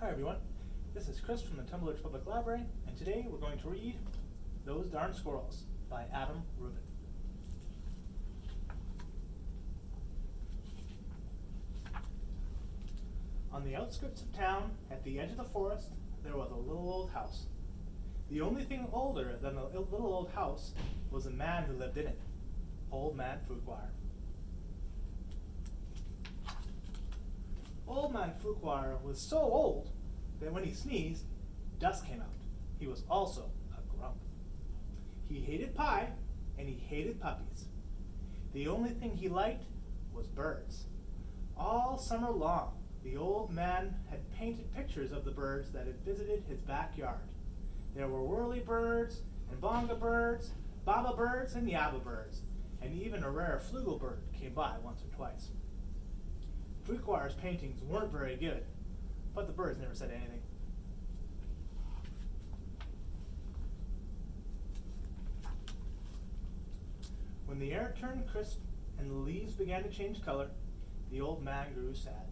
Hi everyone, this is Chris from the Tumblr Public Library, and today we're going to read Those Darn Squirrels by Adam Rubin. On the outskirts of town, at the edge of the forest, there was a little old house. The only thing older than the little old house was the man who lived in it, Old Man Fuquire. Old Man Fuquire was so old that when he sneezed, dust came out. He was also a grump. He hated pie and he hated puppies. The only thing he liked was birds. All summer long, the old man had painted pictures of the birds that had visited his backyard. There were whirlybirds and bonga birds, baba birds and yabba birds, and even a rare flugel bird came by once or twice. Fuquire's paintings weren't very good, but the birds never said anything. When the air turned crisp and the leaves began to change color, the old man grew sad.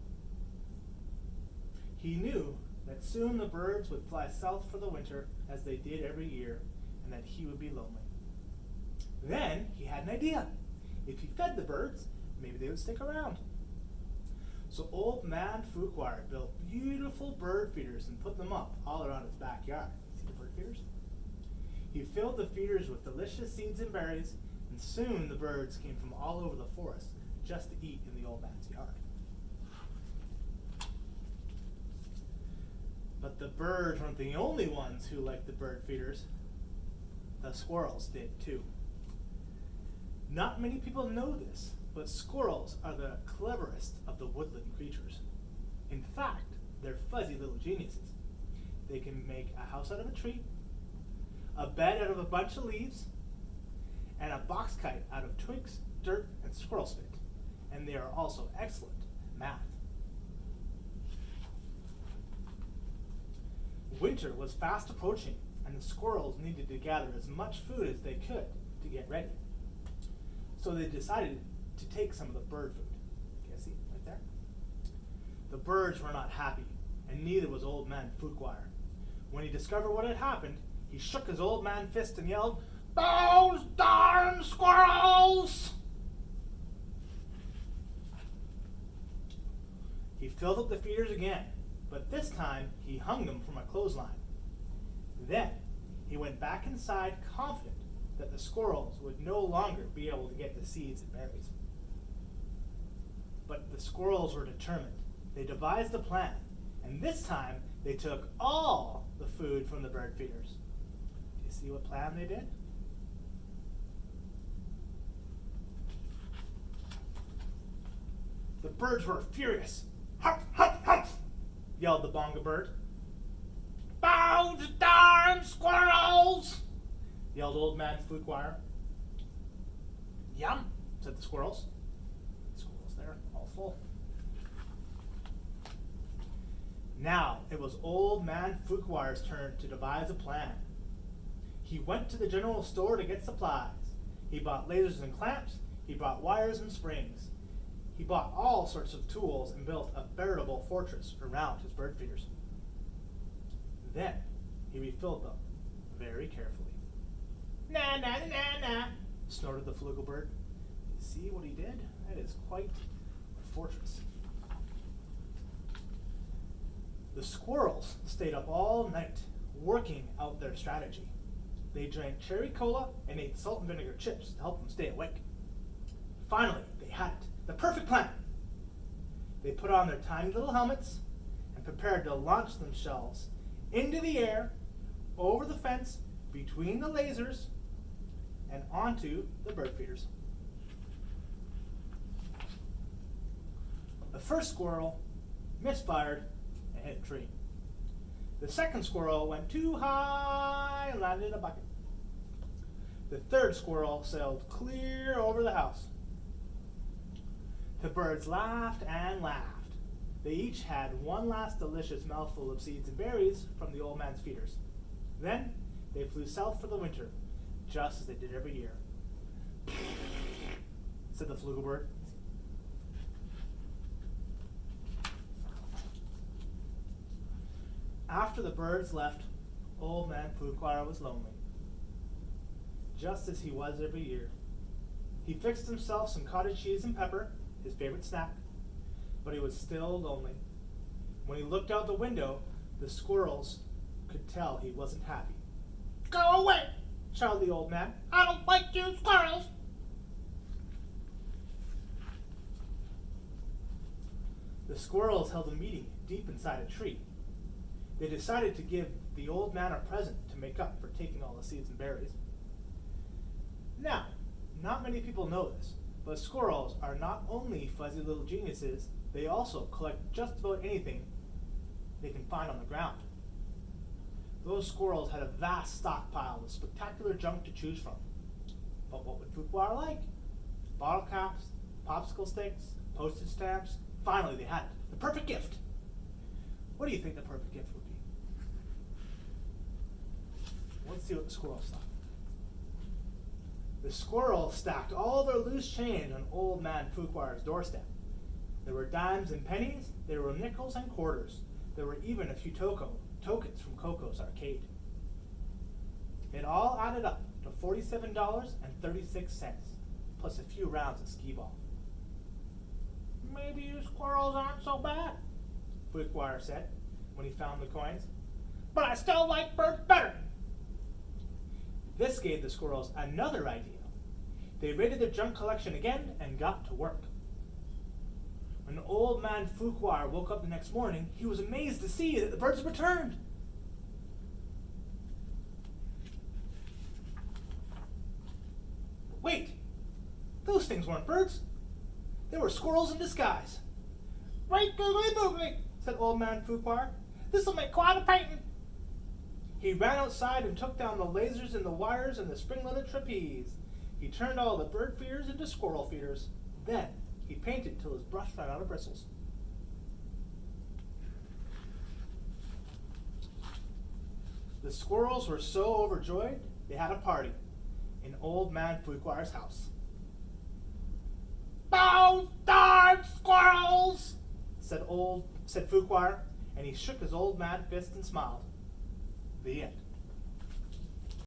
He knew that soon the birds would fly south for the winter, as they did every year, and that he would be lonely. Then he had an idea. If he fed the birds, maybe they would stick around. So Old Man Fuquire built beautiful bird feeders and put them up all around his backyard. See the bird feeders? He filled the feeders with delicious seeds and berries, and soon the birds came from all over the forest just to eat in the old man's yard. But the birds weren't the only ones who liked the bird feeders. The squirrels did too. Not many people know this, but squirrels are the cleverest of the woodland creatures. In fact, they're fuzzy little geniuses. They can make a house out of a tree, a bed out of a bunch of leaves, and a box kite out of twigs, dirt, and squirrel spit. And they are also excellent at math. Winter was fast approaching, and the squirrels needed to gather as much food as they could to get ready. So they decided to take some of the bird food. Can you see right there? The birds were not happy, and neither was Old Man Fuquire. When he discovered what had happened, he shook his old man fist and yelled, "Those darn squirrels!" He filled up the feeders again, but this time he hung them from a clothesline. Then he went back inside confident that the squirrels would no longer be able to get the seeds and berries. But the squirrels were determined. They devised a plan, and this time they took all the food from the bird feeders. Do you see what plan they did? The birds were furious. "Humph, humph, humph!" yelled the bonga bird. "Those darn squirrels!" yelled Old Man Fuquire. "Yum," said the squirrels. Squirrels there, all full. Now it was Old Man Fuquire's turn to devise a plan. He went to the general store to get supplies. He bought lasers and clamps. He bought wires and springs. He bought all sorts of tools and built a veritable fortress around his bird feeders. Then he refilled them very carefully. "Na na na na," snorted the flugel bird. You see what he did? That is quite a fortress. The squirrels stayed up all night working out their strategy. They drank cherry cola and ate salt and vinegar chips to help them stay awake. Finally, they had it. The perfect plan. They put on their tiny little helmets and prepared to launch themselves into the air, over the fence, between the lasers, and onto the bird feeders. The first squirrel misfired and hit a tree. The second squirrel went too high and landed in a bucket. The third squirrel sailed clear over the house. The birds laughed and laughed. They each had one last delicious mouthful of seeds and berries from the old man's feeders. Then they flew south for the winter, just as they did every year. Said the flugel bird. After the birds left, Old Man Fuquire was lonely, just as he was every year. He fixed himself some cottage cheese and pepper, his favorite snack, but he was still lonely. When he looked out the window, the squirrels could tell he wasn't happy. Go away, shouted the old man. I don't like you squirrels. The squirrels held a meeting deep inside a tree. They decided to give the old man a present to make up for taking all the seeds and berries. Now, not many people know this, but squirrels are not only fuzzy little geniuses, they also collect just about anything they can find on the ground. Those squirrels had a vast stockpile of spectacular junk to choose from. But what would Fuquire like? Bottle caps, popsicle sticks, postage stamps. Finally, they had it. The perfect gift. What do you think the perfect gift would be? Let's see what the squirrels thought. The squirrels stacked all their loose change on Old Man Fuquire's doorstep. There were dimes and pennies, there were nickels and quarters. There were even a few tokens from Coco's arcade. It all added up to $47.36, plus a few rounds of skee-ball. Maybe you squirrels aren't so bad, Fuquire said when he found the coins. but I still like birds better. This gave the squirrels another idea. They raided their junk collection again and got to work. When Old Man Fuquire woke up the next morning, he was amazed to see that the birds had returned. But wait, those things weren't birds. They were squirrels in disguise. Right googly boogly, Said Old Man Fuquire. this'll make quite a painting. He ran outside and took down the lasers and the wires and the spring-loaded trapeze. He turned all the bird feeders into squirrel feeders. Then he painted till his brush ran out of bristles. The squirrels were so overjoyed, they had a party in Old Man Fuquire's house. Those darn squirrels, Said Fuquire, and he shook his old mad fist and smiled. The end.